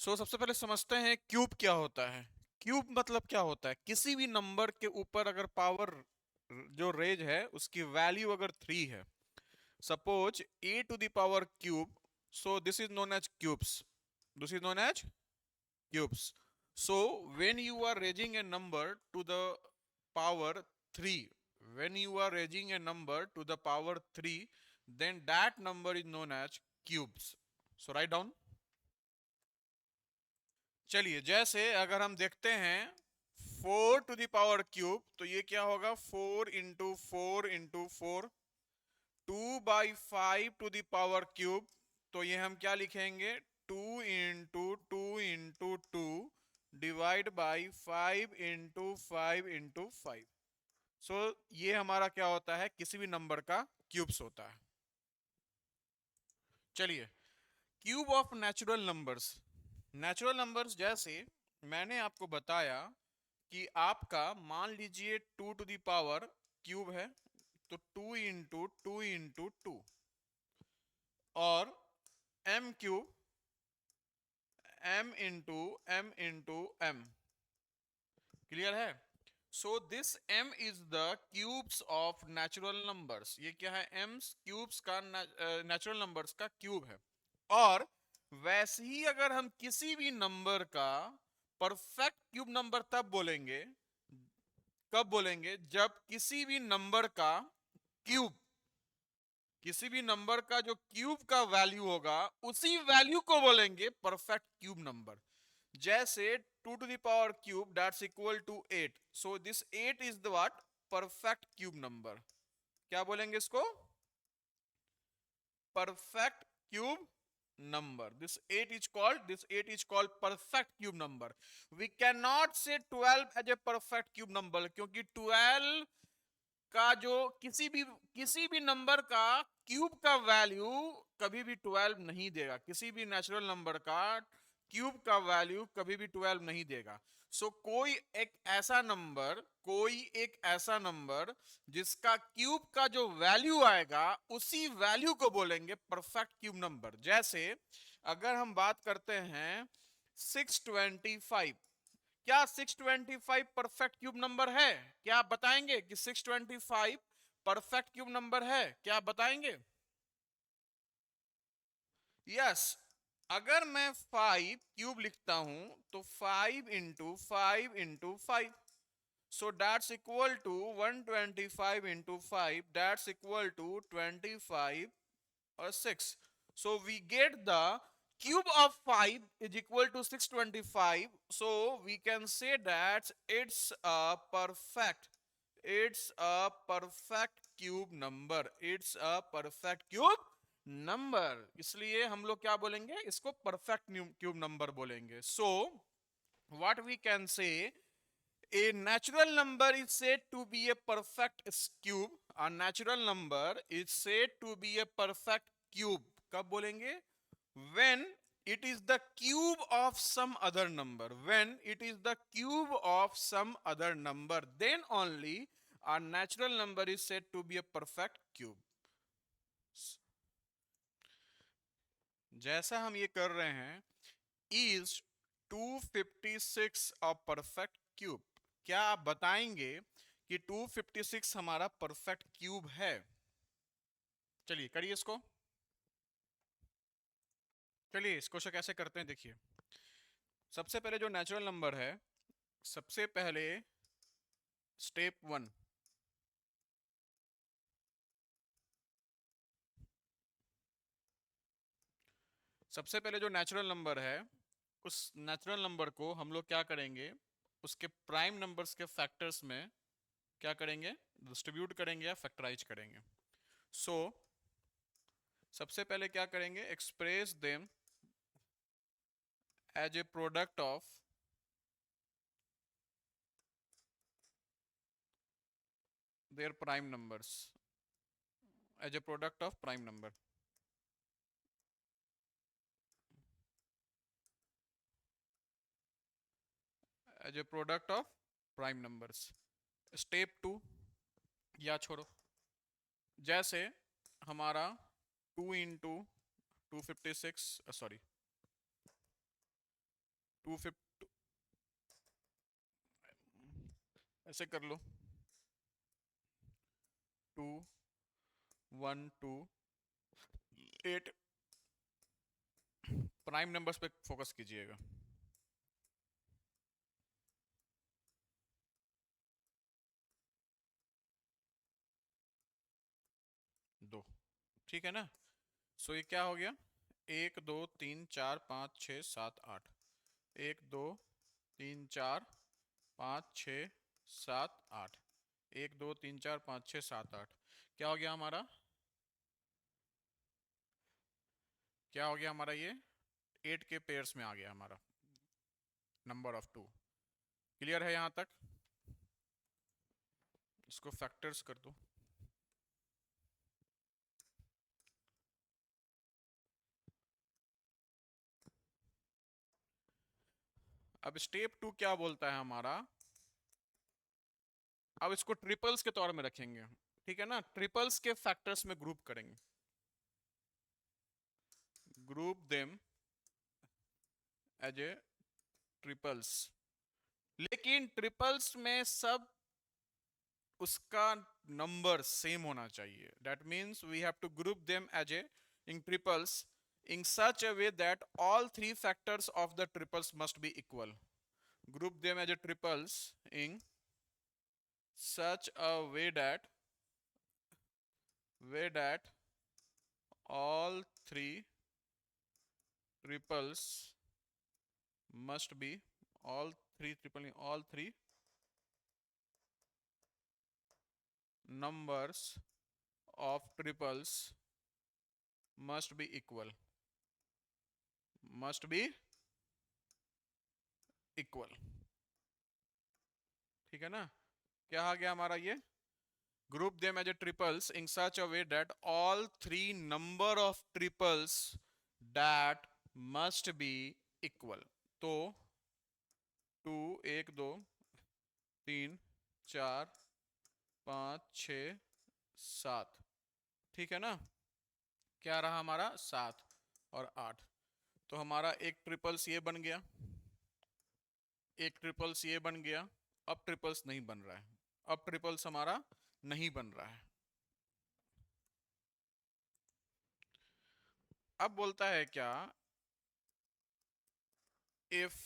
सबसे पहले समझते हैं क्यूब क्या होता है। क्यूब मतलब क्या होता है, किसी भी नंबर के ऊपर अगर पावर जो रेज है उसकी वैल्यू अगर 3 है, suppose a to the power cube, so this is known as cubes, this is known as cubes. So when you are raising a number to the power 3, when you are raising a number to the power 3, then that number is known as cubes. So write down. चलिए, जैसे अगर हम देखते हैं 4 to the power cube, तो ये क्या होगा, 4 into 4 into 4। 2/5 to the power cube, तो ये हम क्या लिखेंगे, 2 into 2 into 2 divide by 5 into 5 into 5। So ये हमारा क्या होता है, किसी भी नंबर का क्यूब्स होता है। चलिए, cube of natural numbers. Natural numbers जैसे मैंने आपको बताया कि आपका मान लीजिए 2 टू द पावर क्यूब है, तो 2 इंटू 2 इंटू 2, और m cube, m into m। Clear है? So this m is the cubes of natural numbers. ये क्या है, m क्यूब्स का नेचुरल नंबर्स का क्यूब है। और वैसे ही अगर हम किसी भी नंबर का परफेक्ट क्यूब नंबर तब बोलेंगे, कब बोलेंगे, जब किसी भी नंबर का क्यूब, किसी भी नंबर का जो क्यूब का वैल्यू होगा उसी वैल्यू को बोलेंगे परफेक्ट क्यूब नंबर। जैसे 2 to the power cube that's equal to 8, so this 8 is the what, perfect cube number. क्या बोलेंगे इसको, perfect cube number. This 8 is called perfect cube number. We cannot say 12 as a perfect cube number, क्योंकि 12 का जो किसी भी number का cube का वैल्यू कभी भी 12 नहीं देगा। किसी भी नेचुरल नंबर का क्यूब का वैल्यू कभी भी 12 नहीं देगा। कोई एक ऐसा नंबर जिसका क्यूब का जो वैल्यू आएगा उसी वैल्यू को बोलेंगे परफेक्ट क्यूब नंबर। जैसे अगर हम बात करते हैं 625, क्या 625 परफेक्ट क्यूब नंबर है? क्या आप बताएंगे कि 625 परफेक्ट क्यूब नंबर है? क्या आप बताएंगे? यस। अगर मैं 5 क्यूब लिखता हूं तो 5 into 5 into 5, so that's equal to 125 into 5, that's equal to 25 or 6. So we get the cube of 5 is equal to 625. So we can say that it's a perfect cube number. It's a perfect cube number, इसलिए हम लोग क्या बोलेंगे, इसको perfect cube number बोलेंगे। So what we can say, a natural number is said to be a perfect cube. A natural number is said to be a perfect cube. कब बोलेंगे? When it is the cube of some other number. When it is the cube of some other number, then only a natural number is said to be a perfect cube. जैसा हम ये कर रहे हैं, is 256 a perfect cube? क्या आप बताएंगे कि 256 हमारा परफेक्ट क्यूब है? चलिए करिए इसको। चलिए इसको कैसे करते हैं, देखिए। सबसे पहले जो नेचुरल नंबर है, सबसे पहले स्टेप 1, सबसे पहले जो नेचुरल नंबर है उस नेचुरल नंबर को हम लोग क्या करेंगे, उसके प्राइम नंबर्स के फैक्टर्स में क्या करेंगे, डिस्ट्रीब्यूट करेंगे या फैक्टराइज करेंगे। सो सबसे पहले क्या करेंगे, express them as a product of their prime numbers, as a product of prime number, as a product of prime numbers. Step 2, या छोड़ो, जैसे हमारा 2 इंटू 256, सॉरी 250 ऐसे कर लो, 2 1 2 8। प्राइम नंबर्स पे फोकस कीजिएगा। दो, ठीक है ना। सो ये क्या हो गया, 1 2 3 4 5 6 7 8, 1 2 3 4 5 6 7 8, 1 2 3 4 5 6 7 8। क्या हो गया हमारा, क्या हो गया हमारा, ये 8 के पेयर्स में आ गया हमारा नंबर ऑफ 2। क्लियर है यहाँ तक? इसको फैक्टर्स कर दो। अब स्टेप 2 क्या बोलता है हमारा, अब इसको ट्रिपल्स के तौर में रखेंगे, ठीक है ना। ट्रिपल्स के फैक्टर्स में ग्रुप करेंगे, group them as a triplets. लेकिन ट्रिपल्स में सब उसका नंबर सेम होना चाहिए। That means we have to group them as a in triplets in such a way that all three factors of the triples must be equal. Group them as a triples in such a way that all three triples must be all three numbers of triples must be equal, must be equal, ठीक है ना। क्या आ गया हमारा ये, group them as a triples in such a way that all three number of triples that must be equal। तो 2 1 2 3 4 5 6 7, ठीक है ना। क्या रहा हमारा, 7 और 8। तो हमारा एक ट्रिपल्स ये बन गया, एक ट्रिपल्स ये बन गया। अब ट्रिपल्स नहीं बन रहा है, अब ट्रिपल्स हमारा नहीं बन रहा है। अब बोलता है क्या, if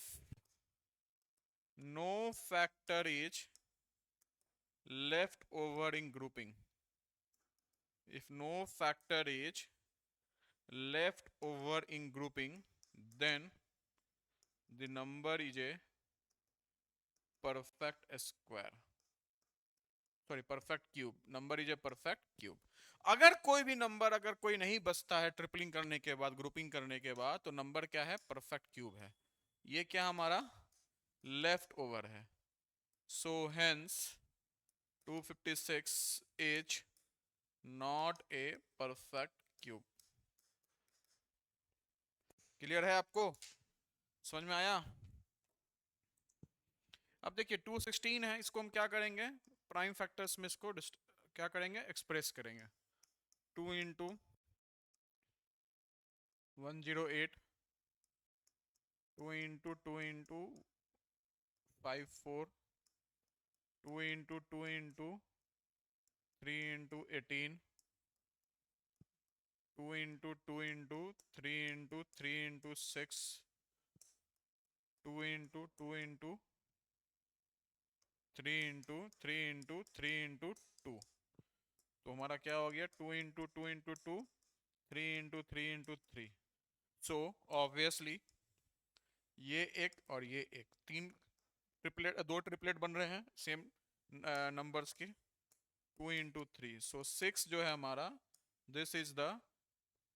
no factor is left over in grouping, if no factor is left over in grouping, then the number is a perfect square, sorry perfect cube. Number is a perfect cube. अगर कोई भी number अगर कोई नहीं बचता है tripling करने के बाद, ग्रुपिंग करने के बाद, तो नंबर क्या है, परफेक्ट क्यूब है। ये क्या हमारा लेफ्ट ओवर है। So hence 256 is not a perfect cube. Clear है आपको, समझ में आया? अब देखिए 216 है, इसको हम क्या करेंगे, प्राइम फैक्टर्स में इसको क्या करेंगे, एक्सप्रेस करेंगे। 2 into 108, 2 into 2 into 54, 2 into 2 into 3 into 18, 2 into 2 into 3 into 3 into 6, 2 into 2 into 3 into 3 into 3 into 2। तो हमारा क्या हो गया, 2 into 2 into 2, 3 into 3 into 3। So obviously ये एक और ये एक, तीन ट्रिपलेट, दो ट्रिपलेट बन रहे हैं सेम नंबर्स के। 2 इंटू 3, सो 6 जो है हमारा, this is the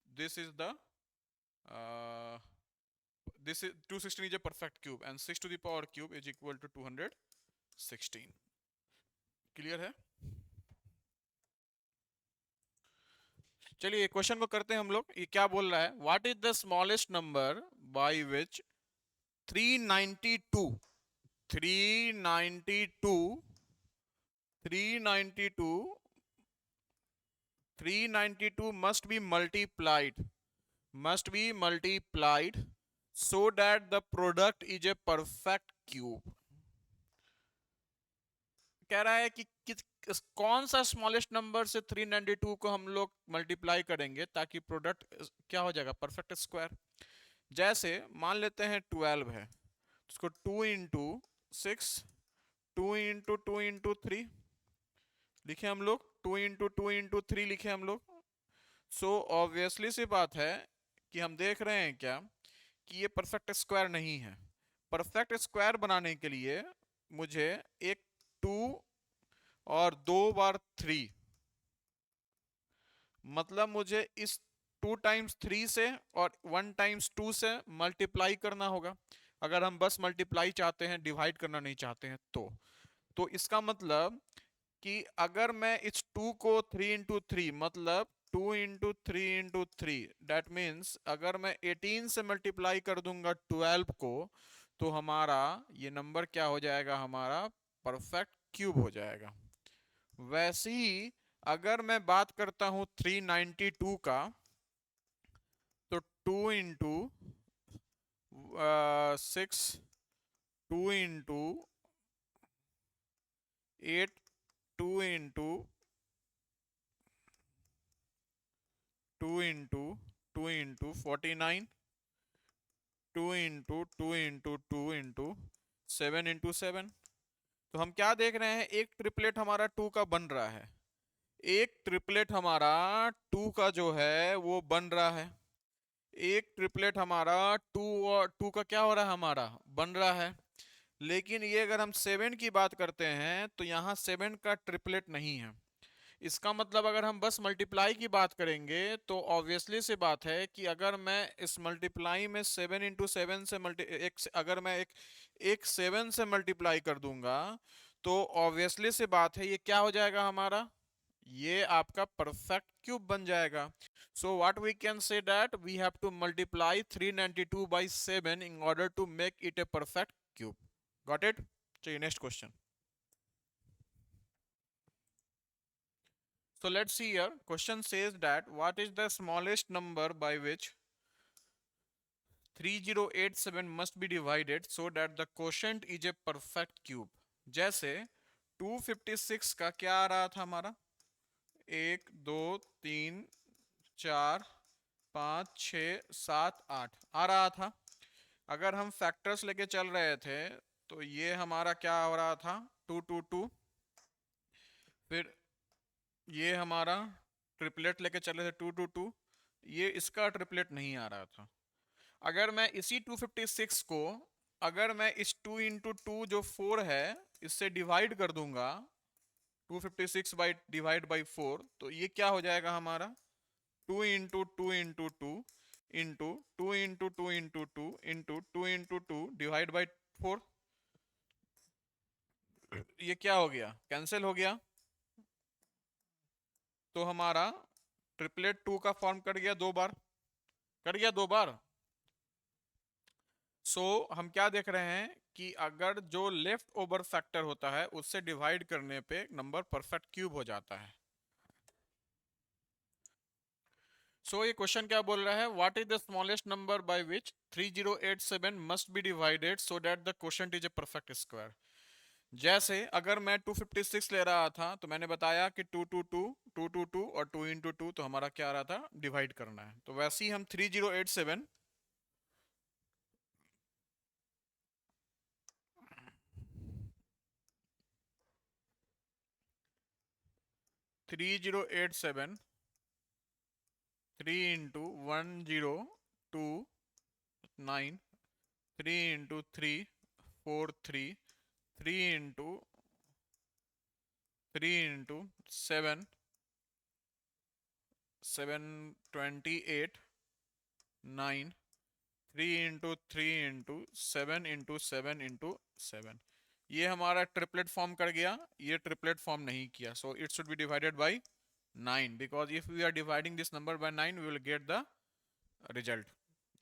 this is the this is 216 is a perfect cube and 6 to the power cube is equal to 216। Clear है? चलिए क्वेश्चन को करते हैं हम लोग। ये क्या बोल रहा है, what is the smallest number by which 392 392 392 392 must be multiplied so that the product is a perfect cube. कह रहा है कि कौन सा स्मॉलेस्ट नंबर से 392 को हम लोग मल्टीप्लाई करेंगे ताकि प्रोडक्ट क्या हो जाएगा, परफेक्ट स्क्वायर। जैसे मान लेते हैं 12 है, उसको 2 इंटू 6, 2 इंटू 3 लिखे हम लोग, 2 इंटू 3 लिखे हम लोग। सो ऑब्वियसली सी बात है कि हम देख रहे हैं क्या कि ये परफेक्ट स्क्वायर नहीं है। परफेक्ट स्क्वायर बनाने के लिए मुझे एक 2 और 2 बार 3, मतलब मुझे इस 2 टाइम्स 3 से और 1 टाइम्स 2 से मल्टीप्लाई करना होगा, अगर हम बस मल्टीप्लाई चाहते हैं, डिवाइड करना नहीं चाहते हैं तो इसका मतलब कि अगर मैं इस 2 को 3 इंटू 3 मतलब 2 इंटू 3 इंटू 3, डेट मीन्स अगर मैं 18 से मल्टीप्लाई कर दूंगा 12 को, तो हमारा ये नंबर क्या हो जाएगा, हमारा परफेक्ट क्यूब हो जाएगा। वैसे ही अगर मैं बात करता हूं 392 का, तो 2 इंटू 6, 2 इंटू 8, 2 इंटू 7 तो हम क्या देख रहे हैं, एक ट्रिपलेट हमारा 2 का बन रहा है, एक ट्रिपलेट हमारा 2 का जो है वो बन रहा है, एक ट्रिपलेट हमारा 2 और 2 का क्या हो रहा है, हमारा बन रहा है। लेकिन ये अगर हम 7 की बात करते हैं तो यहाँ 7 का ट्रिपलेट नहीं है। इसका मतलब अगर हम बस मल्टीप्लाई की बात करेंगे तो ऑब्वियसली सी बात है कि अगर मैं इस मल्टीप्लाई में 7 इंटू 7 से अगर मैं एक 7 से मल्टीप्लाई कर दूंगा तो ऑब्वियसली सी बात है ये क्या हो जाएगा, हमारा ये आपका परफेक्ट क्यूब बन जाएगा। So what we can say that we have to multiply 392 by 7 in order to make it a perfect cube. Got it? चलिए next question. So let's see here. Question says that what is the smallest number by which 3087 must be divided so that the quotient is a perfect cube? जैसे 256 का क्या आ रहा था हमारा, 1 2 3 4 5 6 7 8 आ रहा था। अगर हम फैक्टर्स लेके चल रहे थे तो ये हमारा क्या हो रहा था, 2 2 2, फिर ये हमारा ट्रिपलेट लेके चले थे 2 2 2, ये इसका ट्रिपलेट नहीं आ रहा था। अगर मैं इसी 256 को अगर मैं इस 2 इंटू 2 जो 4 है इससे डिवाइड कर दूंगा, 256 बाई डिवाइड बाई 4, तो ये क्या हो जाएगा हमारा, 2 into 2 into 2 into 2 into 2 into 2 divide by 4। ये क्या हो गया, कैंसिल हो गया, तो हमारा ट्रिपलेट 2 का फॉर्म कर गया 2 बार, कर गया 2 बार। सो हम क्या देख रहे हैं कि अगर जो लेफ्ट ओवर फैक्टर होता है उससे डिवाइड करने पे नंबर परफेक्ट क्यूब हो जाता है। सो ये क्वेश्चन क्या बोल रहा है, what is the smallest number by which 3087 must be divided so that the quotient is a perfect square. जैसे अगर मैं 256 ले रहा था तो मैंने बताया कि 2 2 2 और 2 इंटू 2, तो हमारा क्या आ रहा था, डिवाइड करना है। तो वैसे ही हम 3087 3087 3 into 1029, 3 into 3 43, 3 into 7 728 9, 3 into 3 into 7 into 7 ये हमारा ट्रिपलेट फॉर्म कर गया, ये ट्रिपलेट फॉर्म नहीं किया। So it should be divided by 9 because if we are dividing this number by 9 we will get the result,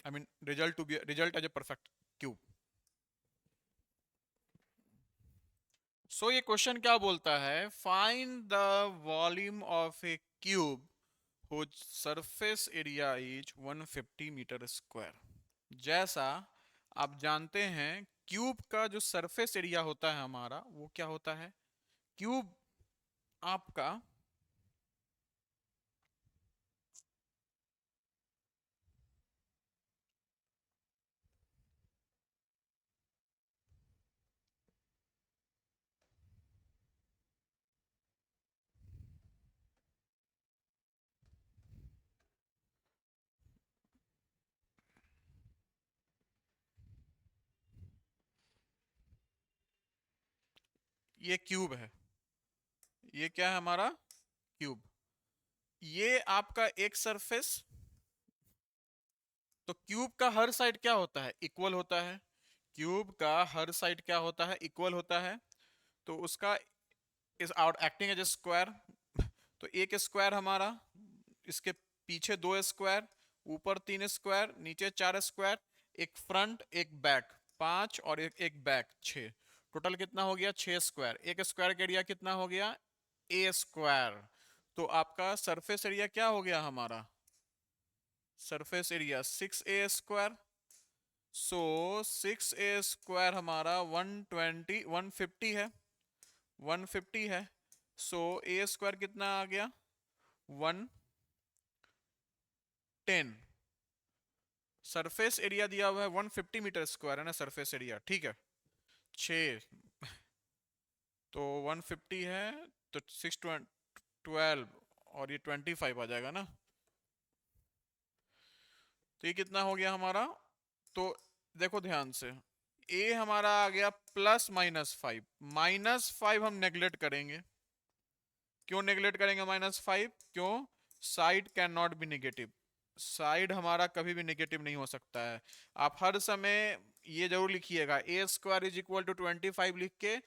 I mean result to be result as a perfect cube. So ये question क्या बोलता है, find the volume of a cube whose surface area is 150 meter square. जैसा आप जानते हैं cube का जो सरफेस एरिया होता है हमारा वो क्या होता है, क्यूब आपका ये क्यूब है, ये क्या है हमारा क्यूब, ये आपका एक सरफेस, तो क्यूब का हर साइड क्या होता है, इक्वल होता है, क्यूब का हर साइड क्या होता है, इक्वल होता है, तो उसका is out acting as a square, तो एक स्क्वायर हमारा, इसके पीछे दो स्क्वायर, ऊपर तीन स्क्वायर, नीचे चार स्क्वायर, एक फ्रंट एक बैक, पांच और एक बैक, छः, टोटल कितना हो गया, छः स्क्वायर, एक स्क्वायर का एरिया कितना हो गया, ए स्क्वायर, तो आपका सरफेस एरिया क्या हो गया हमारा, सरफेस एरिया 6a², सो 6a² हमारा 150 है, 150 है, सो a² कितना आ गया 110, सरफेस एरिया दिया हुआ है 150 मीटर स्क्वायर है ना सरफेस एरिया, ठीक है, 6 तो 150 है, तो 612 और ये 25 आ जाएगा ना, तो ये कितना हो गया हमारा, तो देखो ध्यान से, ए हमारा आ गया +-5, -5 हम नेग्लेक्ट करेंगे, क्यों नेग्लेक्ट करेंगे -5, क्यों, side can not be negative, side हमारा कभी भी नेगेटिव नहीं हो सकता है, आप हर समय ये जरूर लिखिएगा, a² इज इक्वल टू 25 लिख के a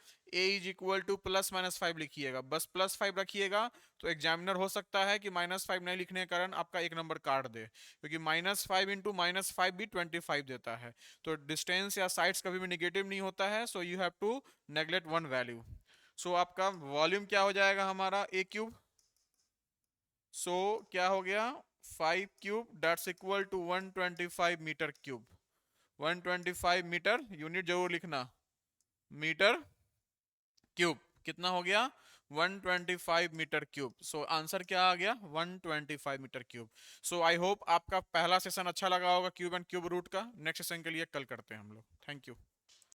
इज इक्वल टू +-5 लिखिएगा, बस +5 रखिएगा, तो एग्जामिनर हो सकता है कि -5 नहीं लिखने के कारण आपका एक नंबर काट दे, क्योंकि -5 इंटू -5 भी 25 देता है, तो डिस्टेंस या साइड्स कभी भी नेगेटिव नहीं होता है, so you have to neglect one value, so आपका वॉल्यूम क्या हो जाएगा हमारा a³, सो क्या हो गया 5³ that's equal to 125 meter cube, 125 meter, unit जरूर लिखना, मीटर क्यूब, कितना हो गया 125 मीटर क्यूब, सो आंसर क्या आ गया 125 meter cube, so I hope आपका पहला सेशन अच्छा लगा होगा क्यूब एंड क्यूब रूट का, नेक्स्ट सेशन के लिए कल करते हैं हम लोग, थैंक यू।